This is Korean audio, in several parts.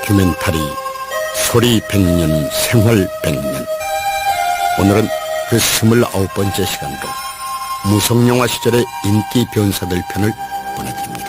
다큐멘터리 소리 100년 생활 100년. 오늘은 그 29번째 시간으로 무성영화 시절의 인기 변사들 편을 보내드립니다.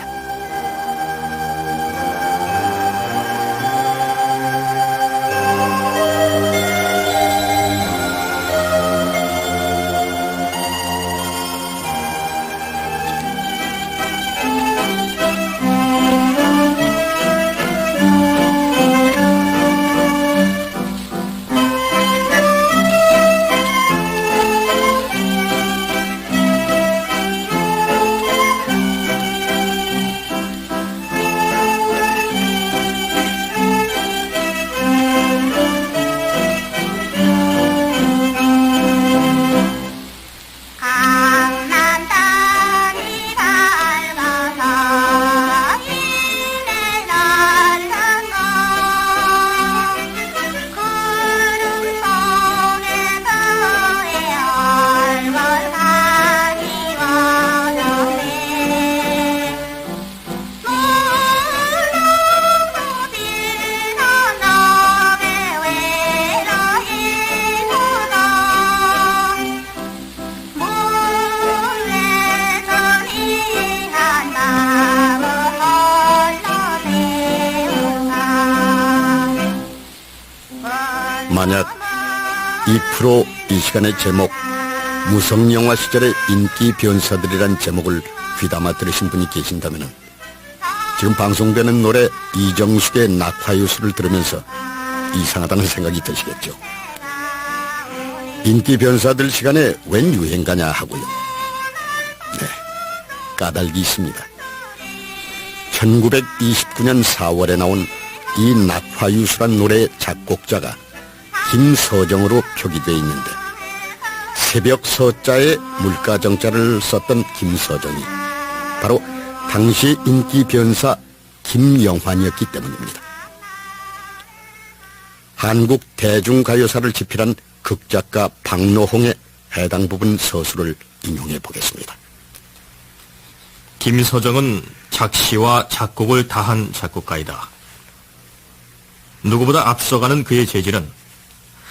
만약 이 프로 이 시간의 제목 무성영화 시절의 인기 변사들이란 제목을 귀담아 들으신 분이 계신다면 지금 방송되는 노래 이정숙의 낙화유수를 들으면서 이상하다는 생각이 드시겠죠. 인기 변사들 시간에 웬 유행가냐 하고요. 네, 까닭이 있습니다. 1929년 4월에 나온 이 낙화유수란 노래의 작곡자가 김서정으로 표기되어 있는데 새벽 서자에 물가정자를 썼던 김서정이 바로 당시 인기 변사 김영환이었기 때문입니다. 한국 대중가요사를 집필한 극작가 박노홍의 해당 부분 서술을 인용해 보겠습니다. 김서정은 작시와 작곡을 다한 작곡가이다. 누구보다 앞서가는 그의 재질은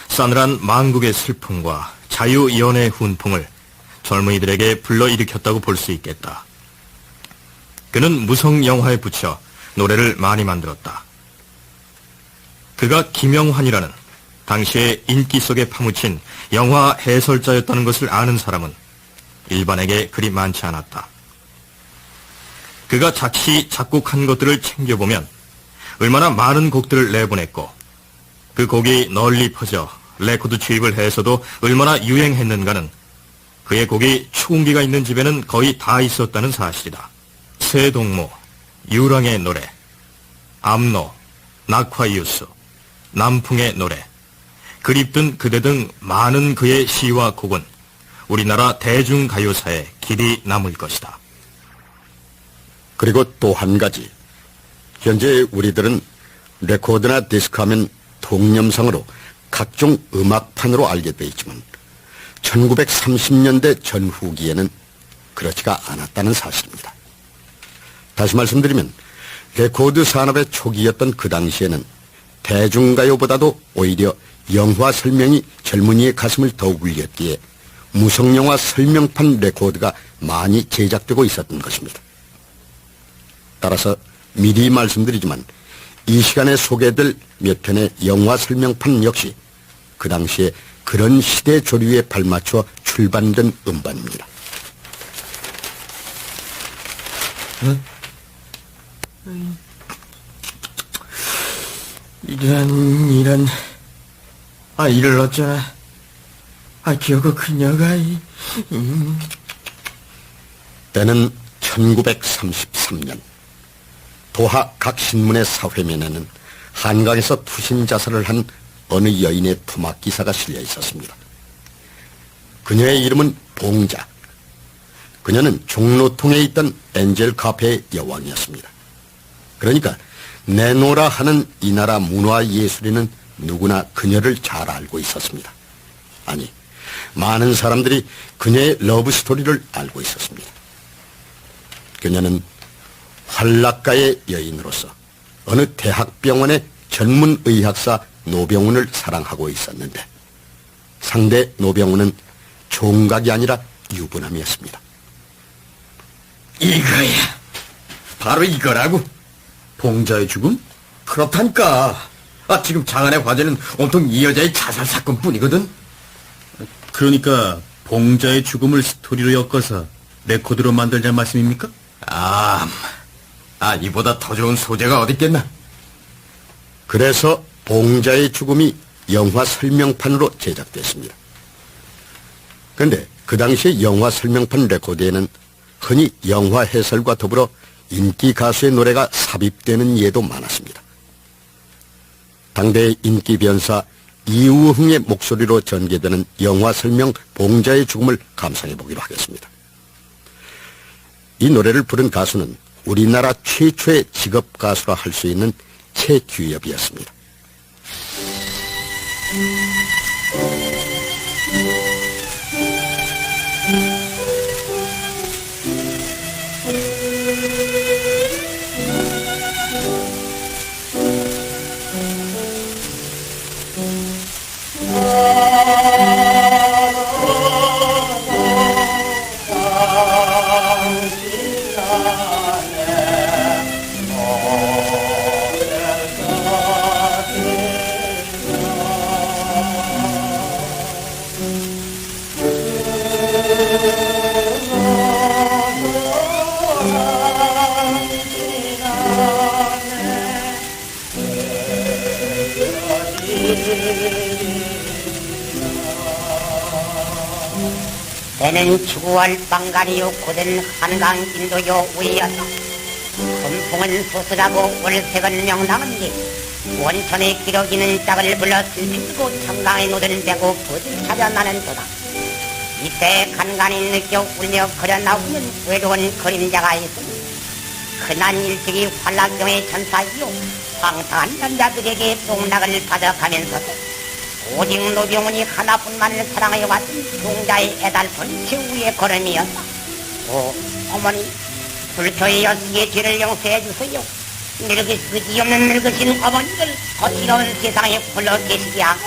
싸늘한 만국의 슬픔과 자유연애의 훈풍을 젊은이들에게 불러일으켰다고 볼 수 있겠다. 그는 무성영화에 붙여 노래를 많이 만들었다. 그가 김영환이라는 당시의 인기 속에 파묻힌 영화 해설자였다는 것을 아는 사람은 일반에게 그리 많지 않았다. 그가 작시, 작곡한 것들을 챙겨보면 얼마나 많은 곡들을 내보냈고 그 곡이 널리 퍼져 레코드 취입을 해서도 얼마나 유행했는가는 그의 곡이 추운기가 있는 집에는 거의 다 있었다는 사실이다. 새동무, 유랑의 노래, 암로, 낙화유수, 남풍의 노래, 그립든 그대 등 많은 그의 시와 곡은 우리나라 대중가요사에 길이 남을 것이다. 그리고 또 한 가지, 현재 우리들은 레코드나 디스크 하면 동영상으로 각종 음악판으로 알게 돼 있지만 1930년대 전후기에는 그렇지가 않았다는 사실입니다. 다시 말씀드리면 레코드 산업의 초기였던 그 당시에는 대중가요보다도 오히려 영화 설명이 젊은이의 가슴을 더욱 울렸기에 무성영화 설명판 레코드가 많이 제작되고 있었던 것입니다. 따라서 미리 말씀드리지만 이 시간에 소개될 몇 편의 영화 설명판 역시 그 당시에 그런 시대 조류에 발맞춰 출판된 음반입니다. 이런 이를 어쩌나 기어가 그녀가 때는 1933년 도하 각 신문의 사회면에는 한강에서 투신자살을 한 어느 여인의 토막 기사가 실려 있었습니다. 그녀의 이름은 봉자. 그녀는 종로통에 있던 엔젤 카페의 여왕이었습니다. 그러니까 내노라 하는 이 나라 문화예술인은 누구나 그녀를 잘 알고 있었습니다. 아니, 많은 사람들이 그녀의 러브스토리를 알고 있었습니다. 그녀는 활락가의 여인으로서 어느 대학병원의 전문 의학사 노병훈을 사랑하고 있었는데 상대 노병훈은 총각이 아니라 유부남이었습니다. 이거야. 바로 이거라고. 봉자의 죽음? 그렇다니까. 지금 장안의 화제는 온통 이 여자의 자살 사건뿐이거든. 그러니까 봉자의 죽음을 스토리로 엮어서 레코드로 만들자 말씀입니까? 이보다 더 좋은 소재가 어딨겠나. 그래서 봉자의 죽음이 영화 설명판으로 제작됐습니다. 그런데 그 당시에 영화 설명판 레코드에는 흔히 영화 해설과 더불어 인기 가수의 노래가 삽입되는 예도 많았습니다. 당대의 인기 변사 이우흥의 목소리로 전개되는 영화 설명 봉자의 죽음을 감상해 보기로 하겠습니다. 이 노래를 부른 가수는 우리나라 최초의 직업 가수라 할 수 있는 최규엽이었습니다. 때는 추구월 빵가리요 고된 한강 인도요 위였다. 금풍은 소설하고 월색은 명랑한데 원천의 기러기는 짝을 불러 슬피고 청강에 노든 대고 거짓 찾아 나는 도다. 이때 간간히 느껴 울며 그려 나오는 외로운 그림자가 있으니 흔한 일찍이 환락경의 천사이요 황당한 남자들에게 똥락을 받아가면서도 오직 노병훈이 하나뿐만을 사랑하여 왔던 동자의 애달픈 최후의 걸음이었다. 어머니, 불교의 여수의 죄를 용서해 주세요. 늙으시 없는 늙으신 어머니를 거칠어온 세상에 불러 계시게 하고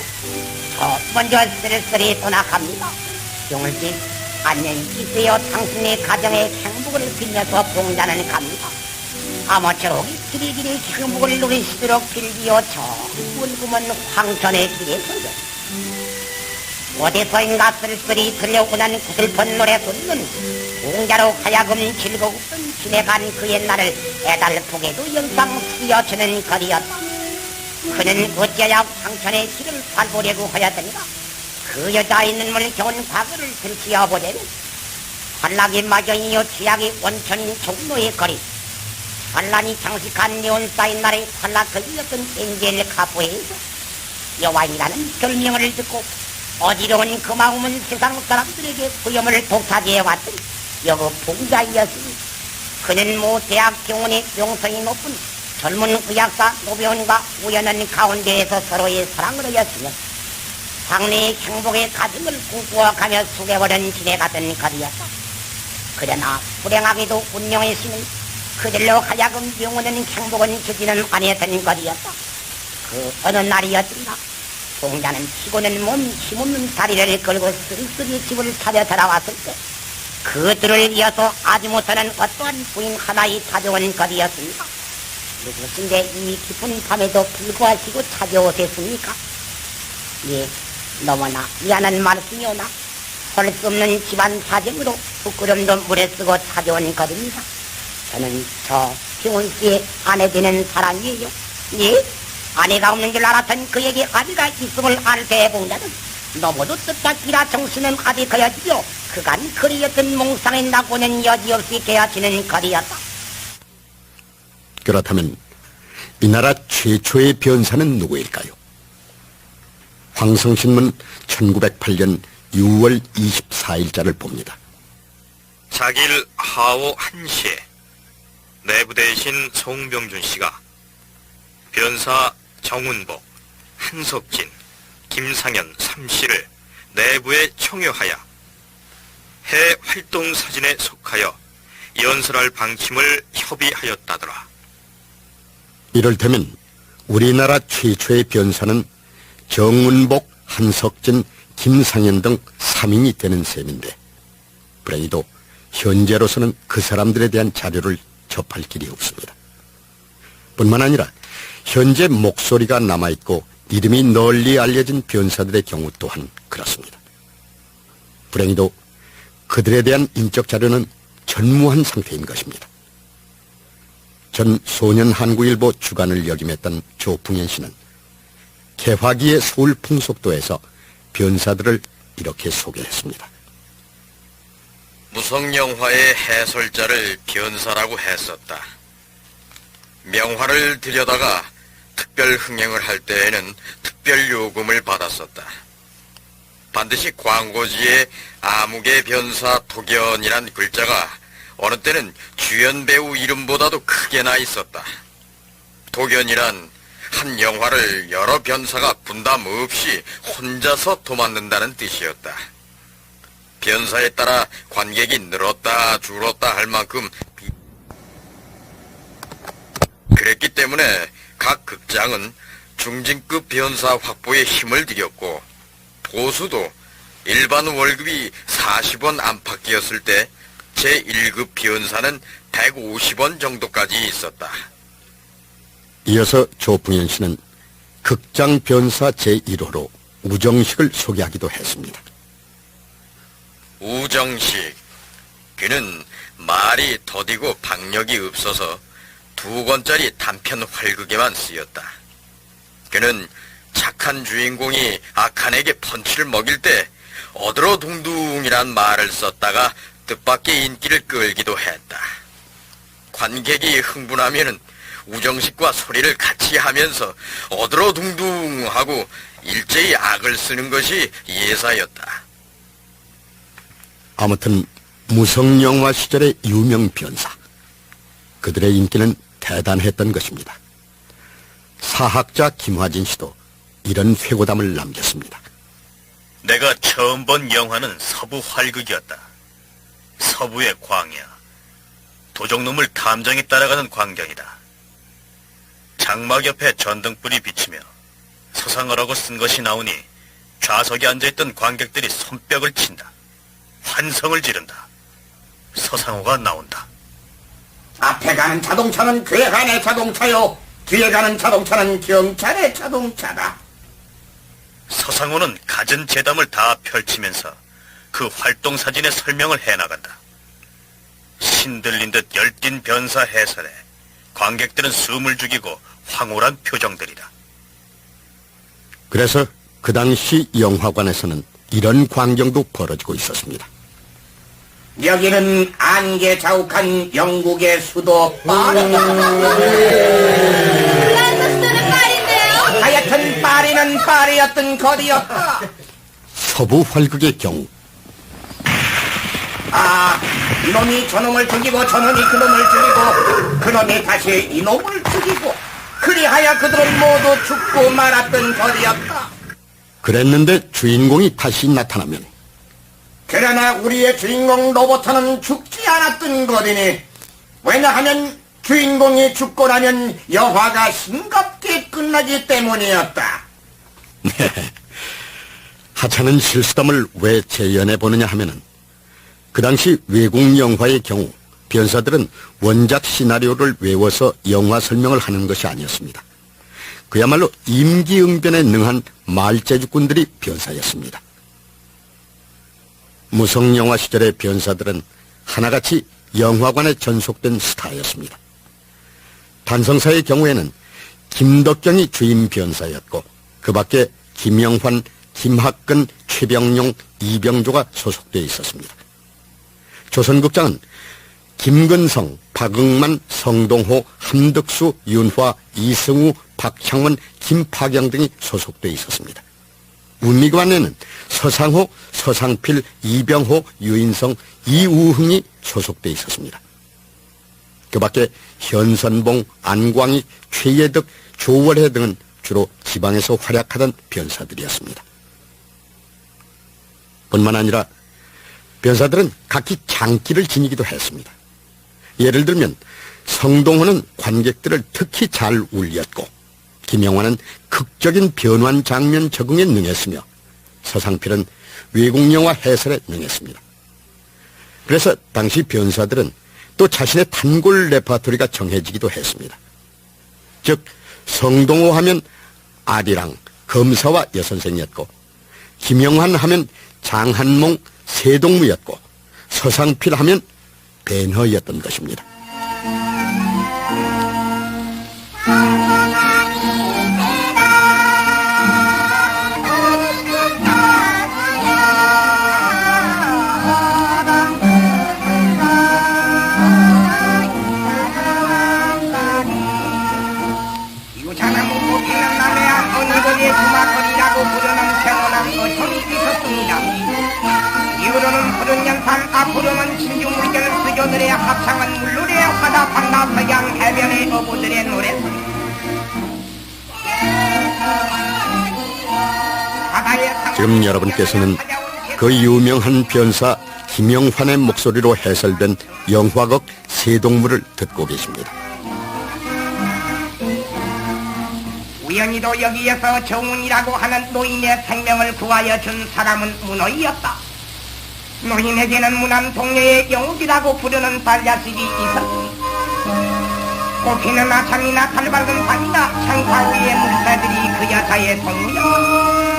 저 먼저 쓸쓸히 떠나갑니다. 용을집 안녕히 계세요. 당신의 가정의 행복을 빌면서 봉자는 갑니다. 아무쪼록 길이길이 행복을 누리시도록 빌기어 저 울구먼 황천의 길에 서요. 어디서인가 쓸쓸히 들려오는 구슬픈 노래 소리는 공자로 하여금 즐거웠던 지내간 그 옛날을 애달프게도 영상 쓰여주는 거리였다. 그는 어찌하여 황천의 길을 밟으려고 하였더니가 그 여자의 눈물 겨운 과거를 들추어보려면 환락이 마저이요 취약이 원천인 종로의 거리 환란이 장식한 네온 쌓인 날의 환락을 이었던 엔젤 카포에서 여와이라는 별명을 듣고 어지러운 그 마음은 세상 사람들에게 구염을 독차지해왔던 여그 봉자이었으니 그는 모 대학 경원의 명성이 높은 젊은 의학사 노병훈과 우연한 가운데에서 서로의 사랑을 하였으며 장래의 행복의 가슴을 꿈꾸어가며 숙여버린 지내가던 거리였다. 그러나 불행하게도 운명의 신은 그들로 하여금 영원한 행복은 주지는 아니었던 거리였다. 그 어느 날이었던가 봉자는 피고는 몸 힘없는 다리를 끌고 쓸쓸히 집을 찾아 돌아왔을 때 그들을 이어서 아지 못하는 어떠한 부인 하나이 찾아온 거리였습니다. 누구신데 이 깊은 밤에도 불구하시고 찾아오셨습니까? 예, 너무나 미안한 말씀이오나 할 수 없는 집안 사정으로 부끄럼도 물에 쓰고 찾아온 거리입니다. 저는 저 병훈씨의 아내 되는 사람이에요. 예? 아내가 없는 줄 알았던 그에게 아비가 있음을 알 때 봉자는 너무도 뜻밖이라 정신은 가득하였지요. 그간 그리였던 몽상에 나고는 여지없이 깨어지는 거리였다. 그렇다면 이 나라 최초의 변사는 누구일까요? 황성신문 1908년 6월 24일자를 봅니다. 자길 하오 1시에 내부 대신 송병준 씨가 변사 정운복, 한석진, 김상현 3씨를 내부에 청여하여 해 활동 사진에 속하여 연설할 방침을 협의하였다더라. 이를테면 우리나라 최초의 변사는 정운복, 한석진, 김상현 등 3인이 되는 셈인데 불행히도 현재로서는 그 사람들에 대한 자료를 접할 길이 없습니다. 뿐만 아니라 현재 목소리가 남아있고 이름이 널리 알려진 변사들의 경우 또한 그렇습니다. 불행히도 그들에 대한 인적 자료는 전무한 상태인 것입니다. 전 소년 한국일보 주간을 역임했던 조풍현 씨는 개화기의 서울 풍속도에서 변사들을 이렇게 소개했습니다. 무성영화의 해설자를 변사라고 했었다. 명화를 들여다가 특별 흥행을 할 때에는 특별 요금을 받았었다. 반드시 광고지에 아무개 변사 도견이란 글자가 어느 때는 주연 배우 이름보다도 크게 나 있었다. 도견이란 한 영화를 여러 변사가 분담 없이 혼자서 도맡는다는 뜻이었다. 변사에 따라 관객이 늘었다 줄었다 할 만큼 그랬기 때문에 각 극장은 중진급 변사 확보에 힘을 들였고 보수도 일반 월급이 40원 안팎이었을 때 제1급 변사는 150원 정도까지 있었다. 이어서 조풍현 씨는 극장 변사 제1호로 우정식을 소개하기도 했습니다. 우정식, 그는 말이 더디고 박력이 없어서 2권짜리 단편 활극에만 쓰였다. 그는 착한 주인공이 악한에게 펀치를 먹일 때 어드러둥둥이란 말을 썼다가 뜻밖의 인기를 끌기도 했다. 관객이 흥분하면은 우정식과 소리를 같이 하면서 어드러둥둥하고 일제히 악을 쓰는 것이 예사였다. 아무튼 무성영화 시절의 유명 변사, 그들의 인기는 대단했던 것입니다. 사학자 김화진 씨도 이런 회고담을 남겼습니다. 내가 처음 본 영화는 서부 활극이었다. 서부의 광야, 도적놈을 탐정에 따라가는 광경이다. 장막 옆에 전등불이 비치며 서상어라고 쓴 것이 나오니 좌석에 앉아있던 관객들이 손뼉을 친다. 환성을 지른다. 서상호가 나온다. 앞에 가는 자동차는 괴한의 자동차요, 뒤에 가는 자동차는 경찰의 자동차다. 서상호는 갖은 재담을 다 펼치면서 그 활동 사진의 설명을 해나간다. 신들린 듯 열띤 변사 해설에 관객들은 숨을 죽이고 황홀한 표정들이다. 그래서 그 당시 영화관에서는 이런 광경도 벌어지고 있었습니다. 여기는 안개 자욱한 영국의 수도 파리. 프랑스는 파리인데요. 하여튼 파리는 파리였던 거리였다. 서부 활극의 경우 이놈이 저놈을 죽이고 저놈이 그놈을 죽이고 그놈이 다시 이놈을 죽이고 그리하여 그들은 모두 죽고 말았던 거리였다. 그랬는데 주인공이 다시 나타나면 그러나 우리의 주인공 로버트는 죽지 않았던 거리니, 왜냐하면 주인공이 죽고 나면 영화가 싱겁게 끝나기 때문이었다. 하찮은 실수담을 왜 재연해보느냐 하면은 그 당시 외국 영화의 경우 변사들은 원작 시나리오를 외워서 영화 설명을 하는 것이 아니었습니다. 그야말로 임기응변에 능한 말재주꾼들이 변사였습니다. 무성영화 시절의 변사들은 하나같이 영화관에 전속된 스타였습니다. 단성사의 경우에는 김덕경이 주임 변사였고 그 밖에 김영환, 김학근, 최병용, 이병조가 소속되어 있었습니다. 조선극장은 김근성, 박응만, 성동호, 함덕수, 윤화, 이승우, 박창원, 김파경 등이 소속되어 있었습니다. 운미관에는 서상호, 서상필, 이병호, 유인성, 이우흥이 소속되어 있었습니다. 그 밖에 현선봉, 안광익, 최예덕, 조월해 등은 주로 지방에서 활약하던 변사들이었습니다. 뿐만 아니라 변사들은 각기 장기를 지니기도 했습니다. 예를 들면 성동호는 관객들을 특히 잘 울렸고 김영환은 극적인 변환 장면 적응에 능했으며 서상필은 외국 영화 해설에 능했습니다. 그래서 당시 변사들은 또 자신의 단골 레파토리가 정해지기도 했습니다. 즉 성동호 하면 아리랑, 검사와 여선생이었고 김영환 하면 장한몽, 세동무였고 서상필 하면 벤허였던 것입니다. 유자나무 꽃피는 날에야 어느 곳에 주마거리라고 부르는 평온한 어촌이 있었습니다. 이후로는 푸른 연산, 앞으로는 진주물결 수조들의 합창은 물놀이의 화다 판다 서양 해변의 어부들의 노래소리. 지금 여러분께서는 그 유명한 변사 김영환의 목소리로 해설된 영화극 세동물을 듣고 계십니다. 우연히도 여기에서 정운이라고 하는 노인의 생명을 구하여 준 사람은 문어이었다. 노인에게는 문안 동료의 영웅이라고 부르는 반자식이 있었으니 꽃피는 아참이나 달밝은 밤이나 창가 위의 물새들이 그 여자의 동무였다.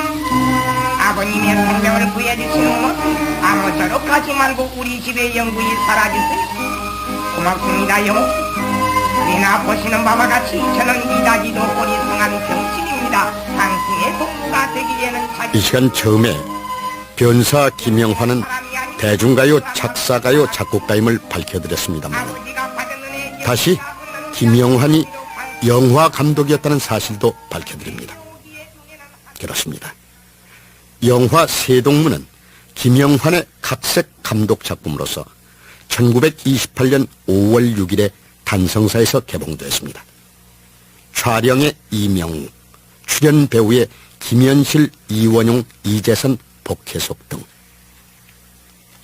아버님의 생명을 구해주시는 것은 아무쪼록 가지 말고 우리 집에 영구히 살아주세요. 고맙습니다, 영웅. 이나 보시는 바와 같이 저는 이다지도 어리석한 병신입니다. 당신의 동무가 되기에는 이 시간 처음에 변사 김영환은 대중가요 작사가요 작곡가임을 밝혀드렸습니다만 다시 김영환이 영화 감독이었다는 사실도 밝혀드립니다. 그렇습니다. 영화 세동무는 김영환의 각색 감독 작품으로서 1928년 5월 6일에 단성사에서 개봉됐습니다. 촬영의 이명우, 출연 배우의 김현실, 이원용, 이재선, 복혜석 등.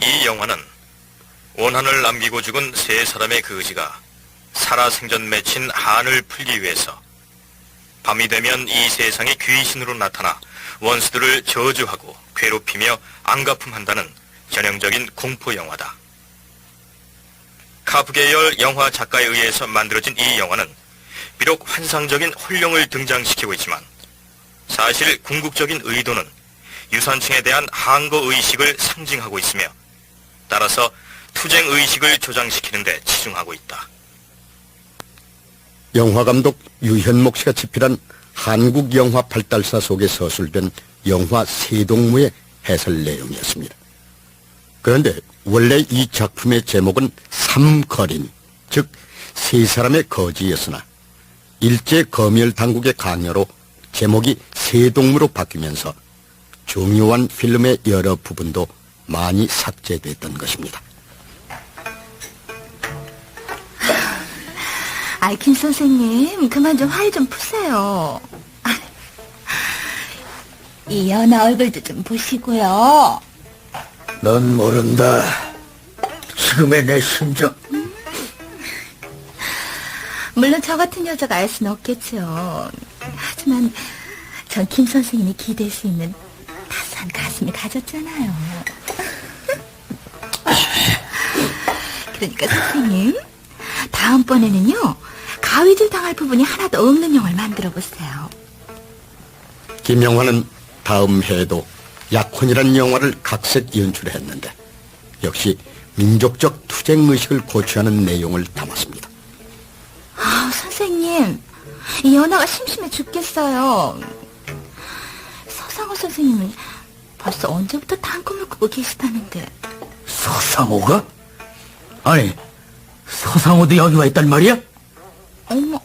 이 영화는 원한을 남기고 죽은 세 사람의 그 의지가 살아생전 맺힌 한을 풀기 위해서 밤이 되면 이 세상의 귀신으로 나타나 원수들을 저주하고 괴롭히며 안가품한다는 전형적인 공포 영화다. 카프계열 영화 작가에 의해서 만들어진 이 영화는 비록 환상적인 혼령을 등장시키고 있지만 사실 궁극적인 의도는 유산층에 대한 항거의식을 상징하고 있으며 따라서 투쟁의식을 조장시키는 데 치중하고 있다. 영화감독 유현목 씨가 집필한 한국 영화 발달사 속에 서술된 영화 세동무의 해설 내용이었습니다. 그런데 원래 이 작품의 제목은 삼거린, 즉 세 사람의 거지였으나 일제 검열 당국의 강요로 제목이 세동무로 바뀌면서 중요한 필름의 여러 부분도 많이 삭제됐던 것입니다. 아이, 김 선생님, 그만 좀 화해 좀 푸세요. 이 연하 얼굴도 좀 보시고요. 넌 모른다. 지금의 내 심정. 물론 저 같은 여자가 알 수는 없겠죠. 하지만 전 김 선생님이 기댈 수 있는 따스한 가슴이 가졌잖아요. 그러니까 선생님, 다음번에는요, 가위질 당할 부분이 하나도 없는 영화를 만들어 보세요. 김영환은 다음 해에도 약혼이라는 영화를 각색 연출했는데 역시 민족적 투쟁의식을 고취하는 내용을 담았습니다. 아, 선생님, 이 연하가 심심해 죽겠어요. 서상호 선생님은 벌써 언제부터 단꿈을 꾸고 계시다는데. 서상호가? 아니, 서상호도 여기 와 있단 말이야? 어머,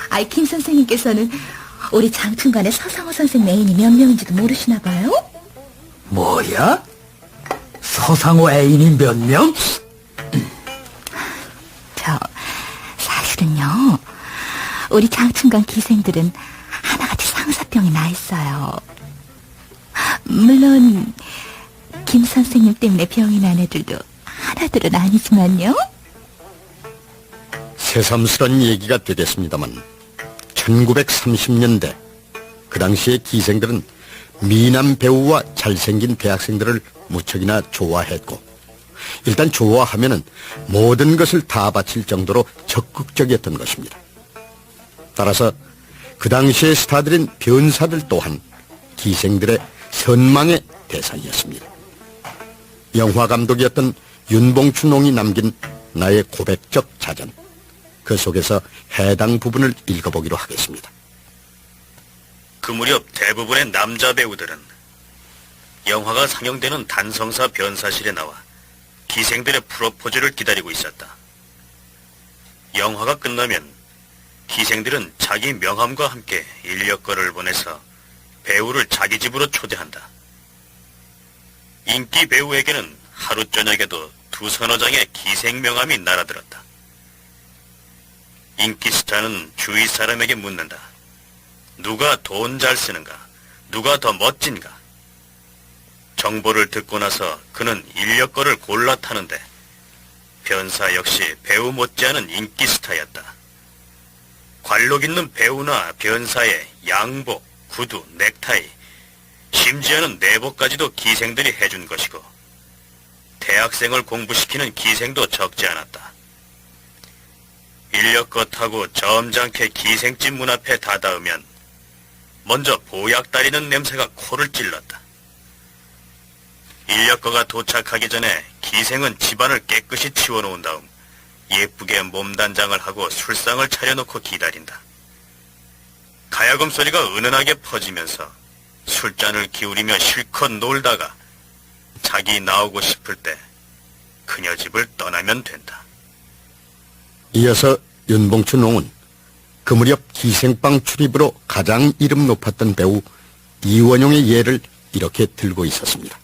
아이, 김 선생님께서는 우리 장충관의 서상호 선생 애인이 몇 명인지도 모르시나 봐요? 뭐야? 서상호 애인이 몇 명? 사실은요, 우리 장충관 기생들은 하나같이 상사병이 나 있어요. 물론 김 선생님 때문에 병이 난 애들도 하나둘은 아니지만요. 새삼스런 얘기가 되겠습니다만 1930년대 그 당시의 기생들은 미남 배우와 잘생긴 대학생들을 무척이나 좋아했고 일단 좋아하면은 모든 것을 다 바칠 정도로 적극적이었던 것입니다. 따라서 그 당시의 스타들인 변사들 또한 기생들의 선망의 대상이었습니다. 영화 감독이었던 윤봉춘홍이 남긴 나의 고백적 자전, 그 속에서 해당 부분을 읽어보기로 하겠습니다. 그 무렵 대부분의 남자 배우들은 영화가 상영되는 단성사 변사실에 나와 기생들의 프로포즈를 기다리고 있었다. 영화가 끝나면 기생들은 자기 명함과 함께 인력거를 보내서 배우를 자기 집으로 초대한다. 인기 배우에게는 하루 저녁에도 두서너 장의 기생 명함이 날아들었다. 인기 스타는 주위 사람에게 묻는다. 누가 돈 잘 쓰는가? 누가 더 멋진가? 정보를 듣고 나서 그는 인력거를 골라 타는데 변사 역시 배우 못지않은 인기 스타였다. 관록 있는 배우나 변사의 양복, 구두, 넥타이, 심지어는 내복까지도 기생들이 해준 것이고 대학생을 공부시키는 기생도 적지 않았다. 인력거 타고 점잖게 기생집 문 앞에 다다으면 먼저 보약 따리는 냄새가 코를 찔렀다. 인력거가 도착하기 전에 기생은 집안을 깨끗이 치워놓은 다음 예쁘게 몸단장을 하고 술상을 차려놓고 기다린다. 가야금 소리가 은은하게 퍼지면서 술잔을 기울이며 실컷 놀다가 자기 나오고 싶을 때 그녀 집을 떠나면 된다. 이어서 윤봉춘홍은 그 무렵 기생빵 출입으로 가장 이름 높았던 배우 이원용의 예를 이렇게 들고 있었습니다.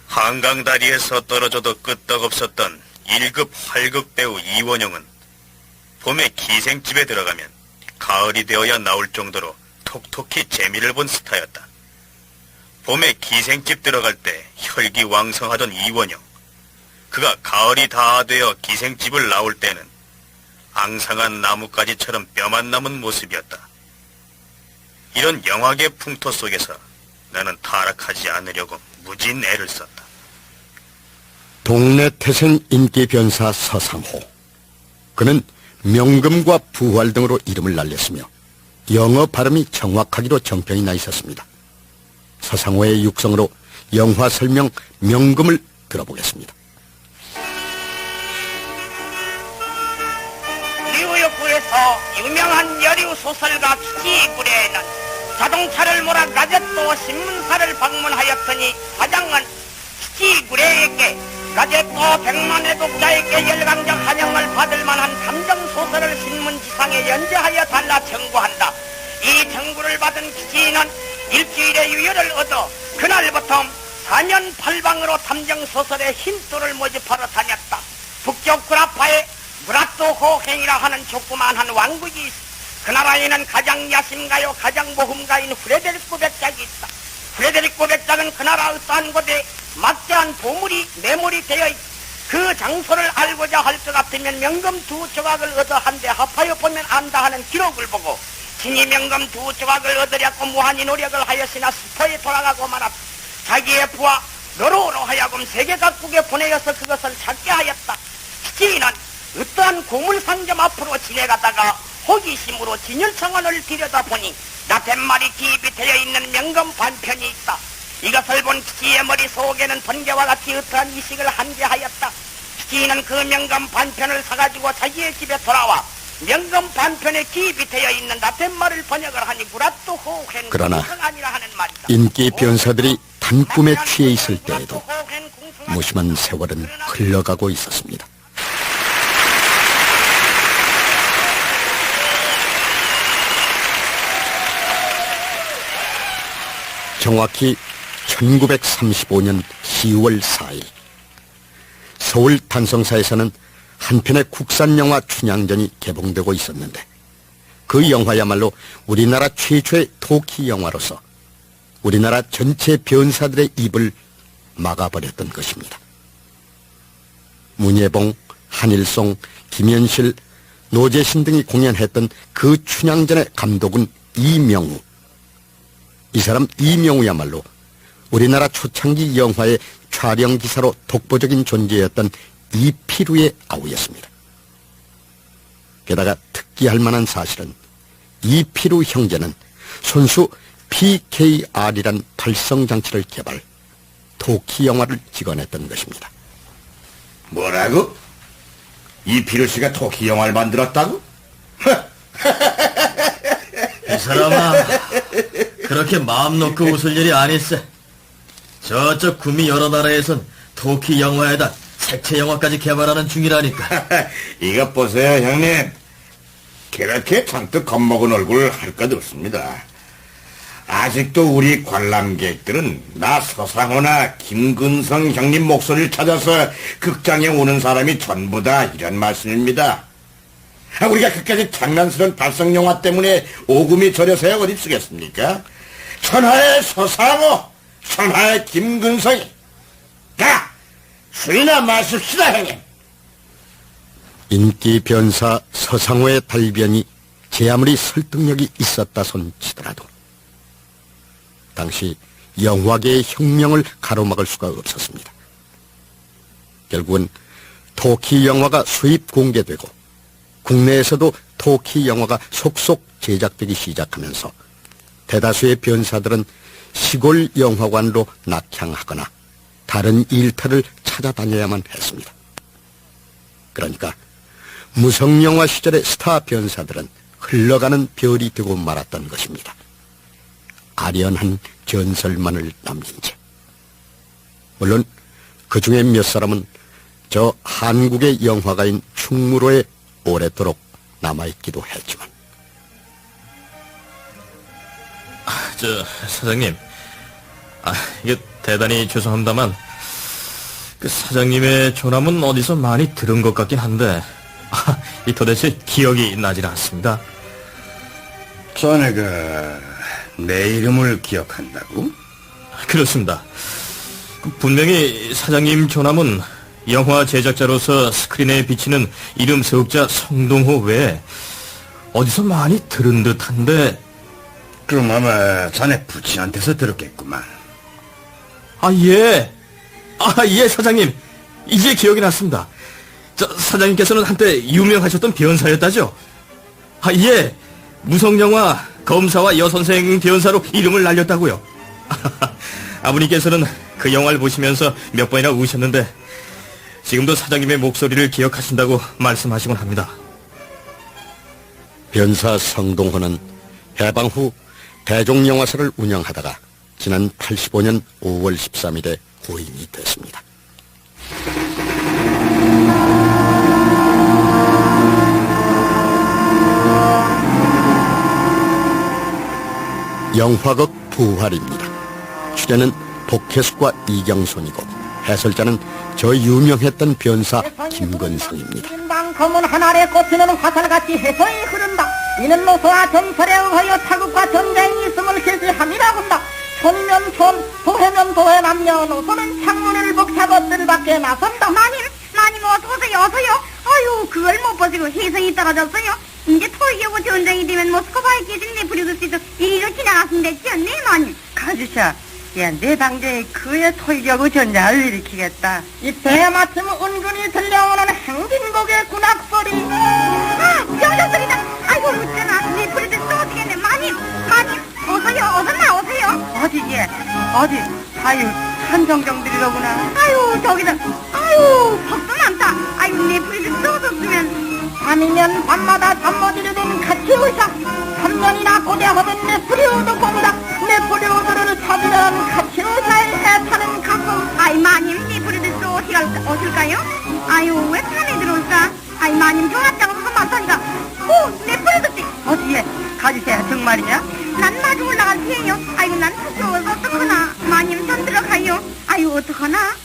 한강다리에서 떨어져도 끄떡없었던 1급 활극 배우 이원용은 봄에 기생집에 들어가면 가을이 되어야 나올 정도로 톡톡히 재미를 본 스타였다. 봄에 기생집 들어갈 때 혈기왕성하던 이원용. 그가 가을이 다 되어 기생집을 나올 때는 앙상한 나뭇가지처럼 뼈만 남은 모습이었다. 이런 영화계 풍토 속에서 나는 타락하지 않으려고 무진 애를 썼다. 동네 태생 인기 변사 서상호. 그는 명금과 부활 등으로 이름을 날렸으며 영어 발음이 정확하기로 정평이 나 있었습니다. 서상호의 육성으로 영화 설명 명금을 들어보겠습니다. 뉴욕구에서 유명한 여류 소설가 키지구레는 자동차를 몰아 가젯도 신문사를 방문하였더니 사장은 키지구레에게 가젯도 100만의 독자에게 열광적 환영을 받을 만한 감정소설을 신문지상에 연재하여 달라 청구한다. 이 청구를 받은 키지는 일주일의 유효를 얻어 그날부터 4년 8방으로 탐정소설의 힌트를 모집하러 다녔다. 북쪽 구라파에 무라토호행이라 하는 조그만한 왕국이 있어. 그 나라에는 가장 야심가요 가장 모험가인 프레데리코 백작이 있다. 프레데리코 백작은 그 나라 어떠한 곳에 막대한 보물이 매몰이 되어 있다. 그 장소를 알고자 할 것 같으면 명금 2 조각을 얻어 한데 합하여 보면 안다 하는 기록을 보고 친히 명금 2 조각을 얻으려고 무한히 노력을 하였으나 스포에 돌아가고 말았다. 자기의 부하 노로로 하여금 세계 각국에 보내어서 그것을 찾게 하였다. 키지는 어떠한 고물상점 앞으로 지내가다가 호기심으로 진열청원을 들여다보니 나팻말이 기입이 되어 있는 명금 반편이 있다. 이것을 본 키지의 머릿속에는 번개와 같이 어떠한 이식을 한계하였다. 키지는 그 명금 반편을 사가지고 자기의 집에 돌아와 명금 반편에 기입이 되어 있는 나팻말을 번역을 하니 무라토호행 그러나 궁성안이라 하는 말이다. 인기 변사들이 단꿈에 취해 있을 때에도 무심한 세월은 흘러가고 있었습니다. 정확히 1935년 10월 4일 서울 단성사에서는 한 편의 국산 영화 춘향전이 개봉되고 있었는데 그 영화야말로 우리나라 최초의 토키 영화로서 우리나라 전체 변사들의 입을 막아버렸던 것입니다. 문예봉, 한일송, 김현실, 노재신 등이 공연했던 그 춘향전의 감독은 이명우. 이 사람 이명우야말로 우리나라 초창기 영화의 촬영 기사로 독보적인 존재였던 이피루의 아우였습니다. 게다가 특기할 만한 사실은 이피루 형제는 손수 PKR이란 발성장치를 개발, 토키 영화를 찍어냈던 것입니다. 뭐라고? 이피루 씨가 토키 영화를 만들었다고? 이 사람아, 그렇게 마음 놓고 웃을 일이 아니세. 저쪽 구미 여러 나라에선 토키 영화에다 색채 영화까지 개발하는 중이라니까. 이것 보세요, 형님. 그렇게 잔뜩 겁먹은 얼굴 할 것 없습니다. 아직도 우리 관람객들은 나 서상호나 김근성 형님 목소리를 찾아서 극장에 오는 사람이 전부다, 이런 말씀입니다. 우리가 그까지 장난스러운 발성영화 때문에 오금이 저려서야 어디 쓰겠습니까? 천하의 서상호, 천하의 김근성이. 자, 술이나 마십시다, 형님. 인기 변사 서상호의 달변이 제 아무리 설득력이 있었다 손치더라도 당시 영화계의 혁명을 가로막을 수가 없었습니다. 결국은 토키 영화가 수입 공개되고 국내에서도 토키 영화가 속속 제작되기 시작하면서 대다수의 변사들은 시골 영화관으로 낙향하거나 다른 일터를 찾아다녀야만 했습니다. 그러니까 무성영화 시절의 스타 변사들은 흘러가는 별이 되고 말았던 것입니다. 아련한 전설만을 남긴 채. 물론 그 중에 몇 사람은 저 한국의 영화가인 충무로에 오래도록 남아있기도 했지만. 사장님. 이게 대단히 죄송합니다만, 그 사장님의 조남은 어디서 많이 들은 것 같긴 한데, 이 도대체 기억이 나질 않습니다. 자네가 내 이름을 기억한다고? 그렇습니다. 분명히 사장님 조남은 영화 제작자로서 스크린에 비치는 이름 석자 성동호 외에 어디서 많이 들은 듯한데. 그럼 아마 자네 부친한테서 들었겠구만. 예, 사장님. 이제 기억이 났습니다. 사장님께서는 한때 유명하셨던 변사였다죠? 예, 무성영화 검사와 여선생 변사로 이름을 날렸다고요. 아버님께서는 그 영화를 보시면서 몇 번이나 우셨는데 지금도 사장님의 목소리를 기억하신다고 말씀하시곤 합니다. 변사 성동호는 해방 후 대종영화사를 운영하다가 지난 85년 5월 13일에 고인이 됐습니다. 영화극 부활입니다. 출연은 복혜숙과 이경손이고 해설자는 저 유명했던 변사 김건성입니다. 방 검은 하늘에 꽂히는 화살같이 해서히 흐른다. 이는 노소와 전설에 의하여 타국과 전쟁이 있음을 계시함이라 한다. 촌이면 촌, 도해면 도해, 남녀노소는 창문을 벅차고 뜰 밖에 나선다. 마님 어서오세요. 아유, 그걸 못 보시고 해성이 떨어졌어요. 이제 토이하고 전쟁이 되면 모스크바에 계신 내 브리그스에서 이리로 지나갔으면 됐지 않네, 마님. 가주샤, 내 당대에 그의 토이하고 전쟁을 일으키겠다. 이때에 마침 은근히 들려오는 행진곡의 군악소리. 병력들이다. 아이고, 어쩌나. 내 브리그스 어디겠네, 마님. 어서 나오세요. 어디, 아유, 한정정들이로구나. 아유, 저기다. 아유, 법도 많다. 아유, 내 브리그스 얻었으면. 밤이면 밤마다 잠 못 이루던 같이 오샤. 3년이나 고대하던 네프리오드 공작, 네프리오드를 찾으려는 같이 오샤의 애타는 가끔. 아이, 마님, 내 브리그스 어딜까요? 아유, 왜 산에 들어올까? 아이, 마님, 종합장으로 맞다니까. 오, 내 브리그스. 어디에? 가주세요, 정말이냐? 난 마주 올라갈 테요. 아이고, 난 부끄러워서 어떡하나. 마님, 전 들어가요. 아유, 어떡하나.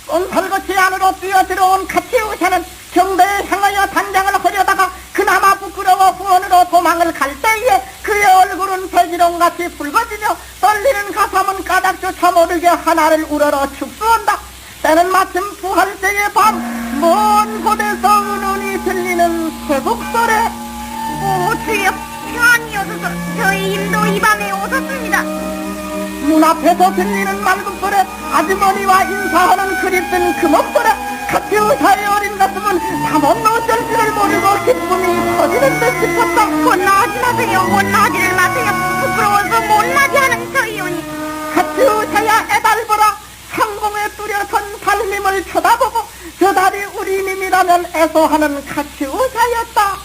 꼼털같이 안으로 뛰어들어온 같이 오샤는 경배에 향하여 단장을 하려다가 그나마 부끄러워 후원으로 도망을 갈 때에 그의 얼굴은 배지렁같이 붉어지며 떨리는 가슴은 까닭조차 모르게 하나를 우러러 축소한다. 때는 마침 부활제의 밤, 먼 곳에서 은은히 들리는 계속설에 주여, 평안히 오소서. 저희 힘도 이 밤에 오셨습니다. 문 앞에서 들리는 맑은 소리, 아주머니와 인사하는 그립던 그 목소리, 같이 의사의 어린 가슴은 잠없는 어쩔 줄을 모르고 기쁨이 터지는 듯 싶었다. 못나오지 마세요. 못나오지를 마세요. 부끄러워서 못나게 하는 저희오니. 같이 의사야 애달보라. 상공에 뚜려선 살림을 쳐다보고 저 달이 우리님이라면 애소하는 같이 의사였다.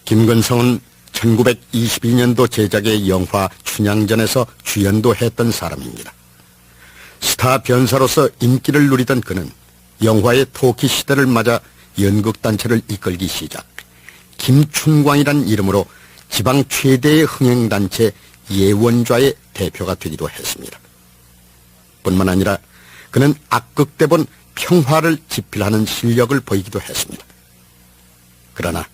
김근성은 1922년도 제작의 영화 춘향전에서 주연도 했던 사람입니다. 스타 변사로서 인기를 누리던 그는 영화의 토끼 시대를 맞아 연극단체를 이끌기 시작, 김춘광이란 이름으로 지방 최대의 흥행단체 예원좌의 대표가 되기도 했습니다. 뿐만 아니라 그는 악극대본 평화를 집필하는 실력을 보이기도 했습니다. 그러나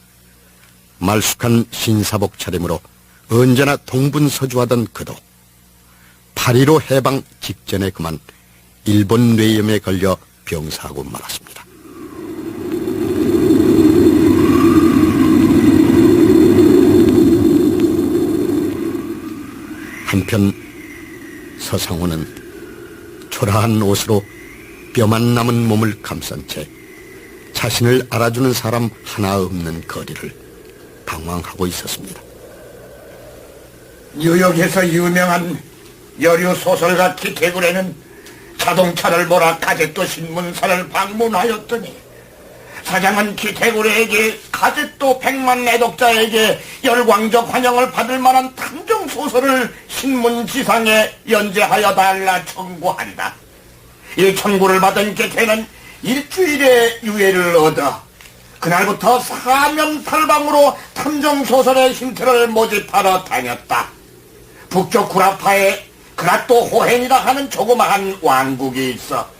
말쑥한 신사복 차림으로 언제나 동분서주하던 그도 8.15 해방 직전에 그만 일본 뇌염에 걸려 병사하고 말았습니다. 한편 서상호는 초라한 옷으로 뼈만 남은 몸을 감싼 채 자신을 알아주는 사람 하나 없는 거리를 방황하고 있었습니다. 뉴욕에서 유명한 여류 소설가 기태굴에는 자동차를 몰아 가제또 신문사를 방문하였더니 사장은 기태굴에게 가제또 100만 애독자에게 열광적 환영을 받을 만한 탐정 소설을 신문지상에 연재하여 달라 청구한다. 이 청구를 받은 기태는 일주일의 유예를 얻어 그날부터 사면탈방으로 탐정소설의 힌트를 모집하러 다녔다. 북쪽 구라파에 그라또 호헨이라 하는 조그마한 왕국이 있어.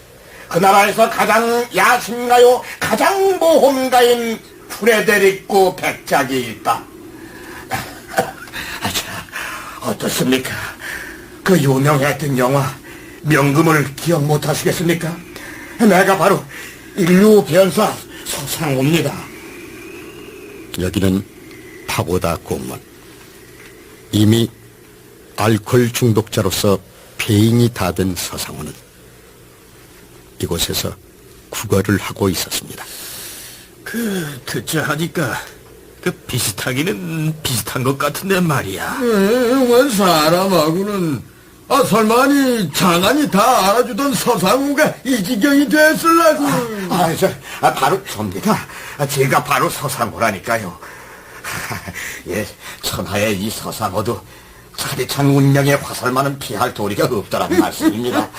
그 나라에서 가장 야심가요, 가장 모험가인 프레데리코 백작이 있다. 어떻습니까? 그 유명했던 영화 명금을 기억 못하시겠습니까? 내가 바로 인류 변사 서상호입니다. 여기는 파고다 공원. 이미 알코올 중독자로서 폐인이 다 된 서상호는 이곳에서 구걸을 하고 있었습니다. 듣자 하니까 비슷하기는 비슷한 것 같은데 말이야. 원 사람하고는 설마니 장안이 다 알아주던 서상우가 이 지경이 됐을라고. 바로 접니다. 제가 바로 서상호라니까요. 예, 천하의 이 서상호도 차디찬 운명의 화살만은 피할 도리가 없다란 말씀입니다.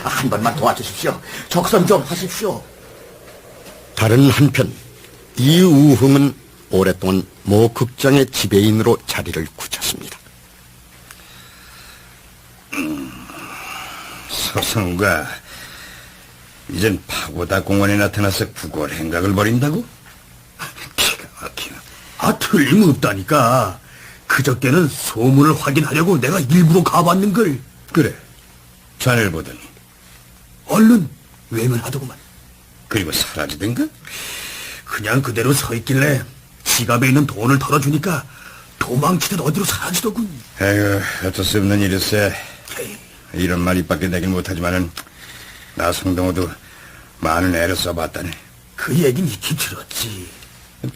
한 번만 도와주십시오. 적선 좀 하십시오. 다른 한편 이우흥은 오랫동안 모 극장의 지배인으로 자리를 굳혔습니다. 서상우가 이젠 파고다 공원에 나타나서 구걸 행각을 벌인다고? 기가 막히네. 틀림없다니까. 그저께는 소문을 확인하려고 내가 일부러 가봤는걸. 그래, 자네를 보더니 얼른 외면하더구만. 그리고 사라지던가? 그냥 그대로 서 있길래 지갑에 있는 돈을 털어주니까 도망치듯 어디로 사라지더군. 에휴, 어쩔 수 없는 일일세. 이런 말 입 밖에 내긴 못하지만은 나 성동호도 많은 애를 써봤다네. 그 얘긴 익히 들었지.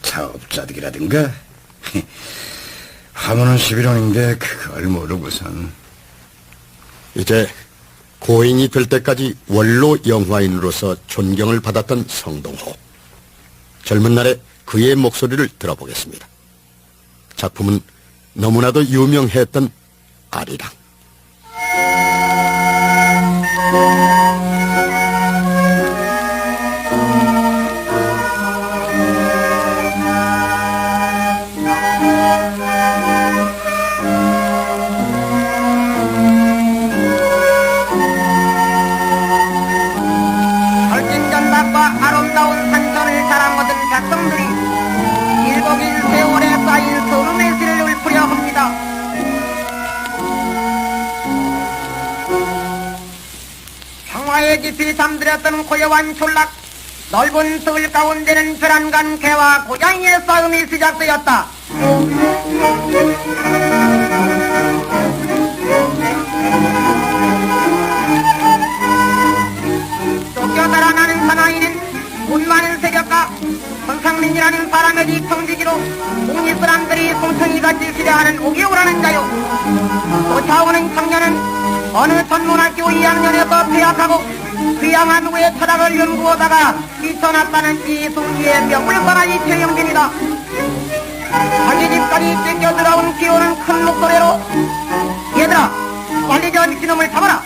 자업자득이라든가. 화문은 11원인데 그걸 모르고선. 이제 고인이 될 때까지 원로 영화인으로서 존경을 받았던 성동호. 젊은 날에 그의 목소리를 들어보겠습니다. 작품은 너무나도 유명했던 아리랑. 설진전박과 아름다운 산천을 자랑하던 백성들이 일곱일 세월에 쌓인 서름의 시를 읊으려 합니다. 평화에 깊이 잠들었던 고요한 졸락, 넓은 뜰 가운데는 별안간 개와 고양이의 싸움이 시작되었다. 쫓겨달아나는 사나이는 돈 많은 세력가 손상민이라는 사람의 뒤통지기로 국립 사람들이 송천이같이 시대하는 오기오라는 자요. 쫓아오는 청년은 어느 전문학교 2학년에서 폐학하고 귀양한 후에 철학을 연구하다가 뛰쳐났다는 이승기의 명불사나이 최영진이다. 자기 집까지 땡겨 들어온 기어는 큰 목소리로 얘들아 빨리 저 미친놈을 잡아라.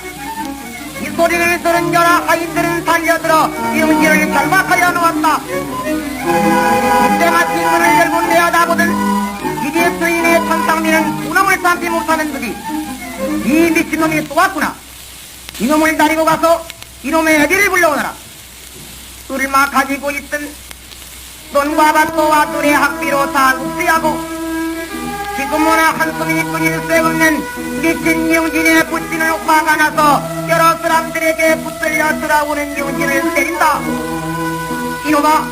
이 소리를 들은 여라 아이들은 달려들어 영진을 결박하여 놓았다. 이때 마치 문을 열고 내어다보던 이제 주인의 천상민은 우놈을 참지 못하는 듯이 이 미친놈이 또 왔구나. 이놈을 데리고 가서 이놈의 애비를 불러오너라. 얼마 가지고 있던 돈과 밭도와 둘의 학비로 다 흡수하고 지금은 한숨이 끊일 새 없는 미친 영진의 붙지는 화가 나서 여러 사람들에게 붙들려 들어오는 영진을 때린다. 이놈아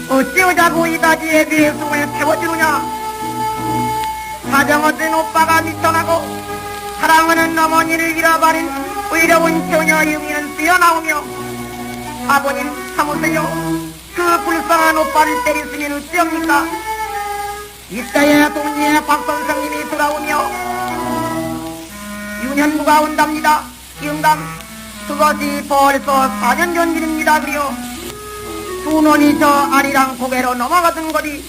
어찌하자고 이다지 애비의 숨을 태워주느냐. 사정 얻은 오빠가 미쳐나고 사랑하는 어머니를 잃어버린 의로운 처녀 영희는 뛰어나오며 아버님 참으세요. 그 불쌍한 오빠를 때렸으면 어찌합니까. 이때에 동리의 박 선생님이 돌아오며 윤현부가 온답니다. 영감 그것이 벌써 4년 전 일입니다. 그리요 두 놈이 저 아리랑 고개로 넘어가던 거리.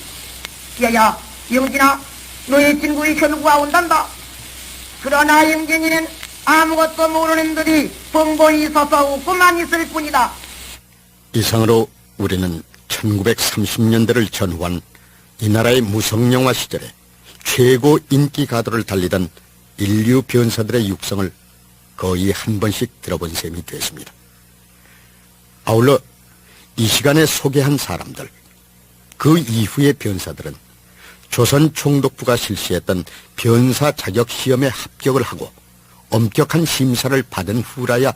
야야 영진아 너의 친구의 현구가 온단다. 그러나 영진이는 아무것도 모르는 듯이 벙벙이 서서 웃고만 있을 뿐이다. 이상으로 우리는 1930년대를 전후한 이 나라의 무성영화 시절에 최고 인기 가도를 달리던 인류 변사들의 육성을 거의 한 번씩 들어본 셈이 됐습니다. 아울러 이 시간에 소개한 사람들, 그 이후의 변사들은 조선 총독부가 실시했던 변사 자격 시험에 합격을 하고 엄격한 심사를 받은 후라야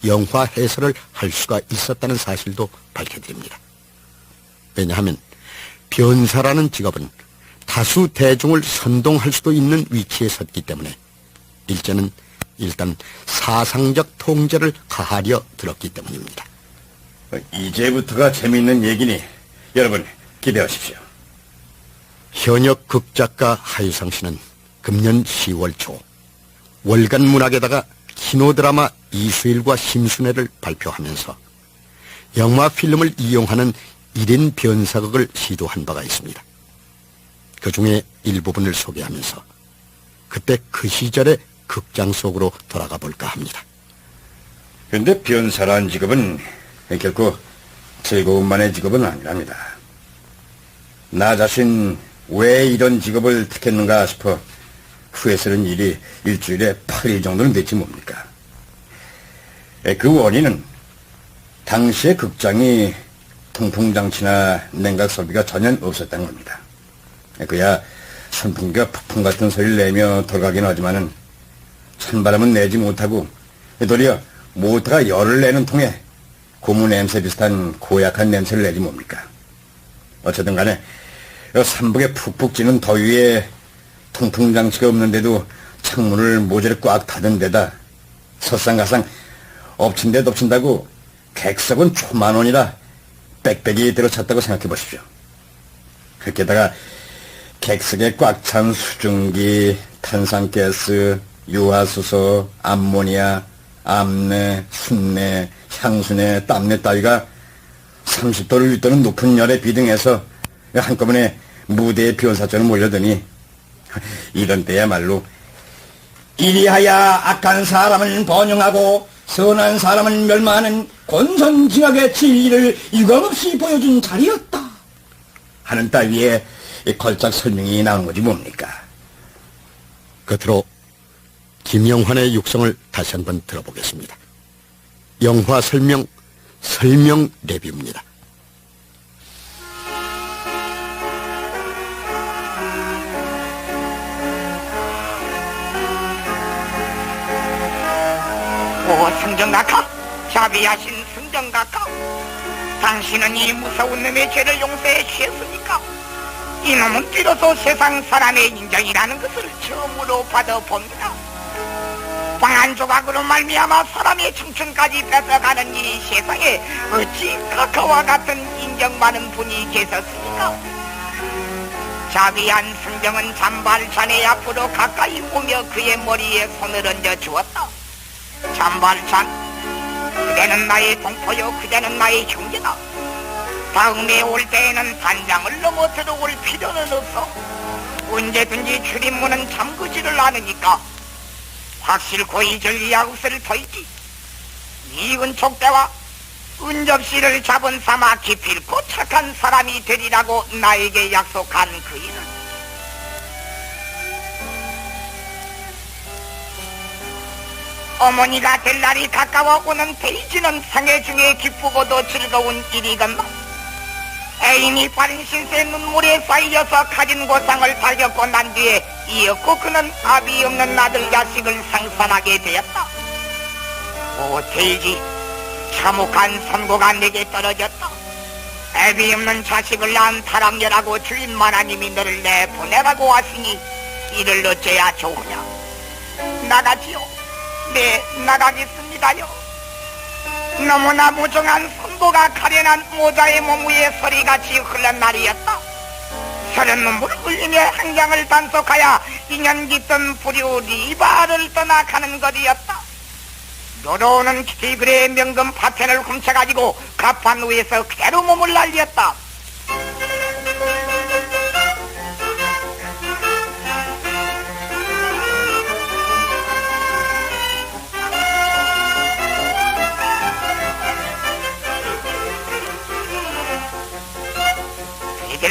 영화 해설을 할 수가 있었다는 사실도 밝혀드립니다. 왜냐하면 변사라는 직업은 다수 대중을 선동할 수도 있는 위치에 섰기 때문에 일제는 일단 사상적 통제를 가하려 들었기 때문입니다. 이제부터가 재미있는 얘기니 여러분 기대하십시오. 현역 극작가 하유상 씨는 금년 10월 초 월간 문학에다가 키노드라마 이수일과 심순애를 발표하면서 영화 필름을 이용하는 1인 변사극을 시도한 바가 있습니다. 그 중에 일부분을 소개하면서 그때 그 시절의 극장 속으로 돌아가 볼까 합니다. 그런데 변사라는 직업은 결코 즐거움만의 직업은 아니랍니다. 나 자신 왜 이런 직업을 택했는가 싶어 후회스러운 일이 일주일에 8일 정도는 됐지 뭡니까. 그 원인은 당시의 극장이 통풍장치나 냉각 설비가 전혀 없었다는 겁니다. 그야 선풍기가 폭풍 같은 소리를 내며 돌아가긴 하지만은 찬바람은 내지 못하고 도리어 모터가 열을 내는 통에 고무 냄새 비슷한 고약한 냄새를 내지 뭡니까. 어쨌든 간에 삼북에 푹푹 찌는 더위에 통풍장치가 없는데도 창문을 모조리 꽉 닫은 데다 설상가상 엎친 데 덮친다고 객석은 초만 원이라 빽빽이 들어찼다고 생각해 보십시오. 게다가 객석에 꽉 찬 수증기, 탄산가스, 유화수소, 암모니아, 암내, 순내, 향수내, 땀내 따위가 30도를 윗도는 높은 열에 비등해서 한꺼번에 무대에 변사처럼 몰려드니 이런 때야말로 이리하야 악한 사람을 번영하고 선한 사람을 멸망하는 권선징악의 진리를 유감없이 보여준 자리였다 하는 따위에 걸작 설명이 나온 거지 뭡니까. 끝으로 김영환의 육성을 다시 한번 들어보겠습니다. 영화 설명 레뷰입니다. 오 승정각하, 자비하신 승정각하, 당신은 이 무서운 놈의 죄를 용서해 주셨습니까? 이놈은 비로소 세상 사람의 인정이라는 것을 처음으로 받아봅니다. 빵 한 조각으로 말미암아 사람의 청춘까지 뺏어가는 이 세상에 어찌 카카와 같은 인정받는 분이 계셨습니까? 자비한 성경은 잔발찬의 앞으로 가까이 오며 그의 머리에 손을 얹어 주었다. 잔발찬, 그대는 나의 동포요, 그대는 나의 형제다. 다음에 올 때에는 단장을 넘어 들어올 필요는 없어. 언제든지 출입문은 잠그지를 않으니까 확실코 잊을 이야기를 터이지. 이 은촉대와 은접시를 잡은 삼아 기필코 착한 사람이 되리라고 나에게 약속한 그 일은 어머니가 될 날이 가까워 오는 데이지는 생애 중에 기쁘고도 즐거운 일이건만 애인이 바른 신세 눈물에 쌓여서 가진 고상을 달겼고 난 뒤에 이었고 그는 아비 없는 아들 자식을 상산하게 되었다. 오 데이지, 참혹한 선고가 내게 떨어졌다. 애비 없는 자식을 낳은 타락녀라고 주인 하나님이 너를 내보내라고 하시니 이를 어째야 좋으냐. 나가지요. 네, 나가겠습니다요. 너무나 무정한 선고가 가련한 모자의 몸 위에 소리같이 흘른 날이었다. 서른 눈물을 흘리며 한강을 단속하여 인연 깃든 부류 리바를 떠나가는 것이었다. 노러오는 티그레의 명금 파편을 훔쳐가지고 갑판 위에서 그대로 몸을 날렸다.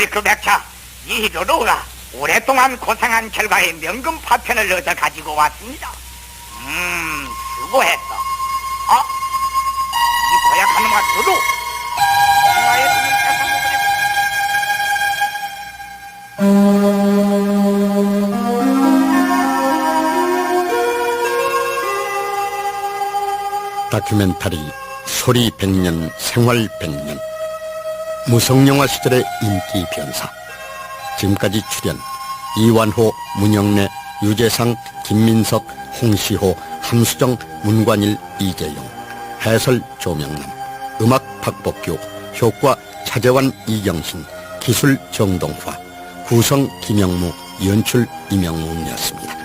그 백차, 이 로로가 오랫동안 고생한 결과에 명금 파편을 얻어 가지고 왔습니다. 수고했어. 이 고약한 놈아 로로, 나의 돈을 뺏어먹으려고. 다큐멘터리 소리 100년 생활 100년 무성영화 시절의 인기 변사. 지금까지 출연 이완호, 문영래, 유재상, 김민석, 홍시호, 함수정, 문관일, 이재용. 해설 조명남, 음악 박복규, 효과 차재환, 이경신, 기술 정동화, 구성 김영무, 연출 임영웅이었습니다.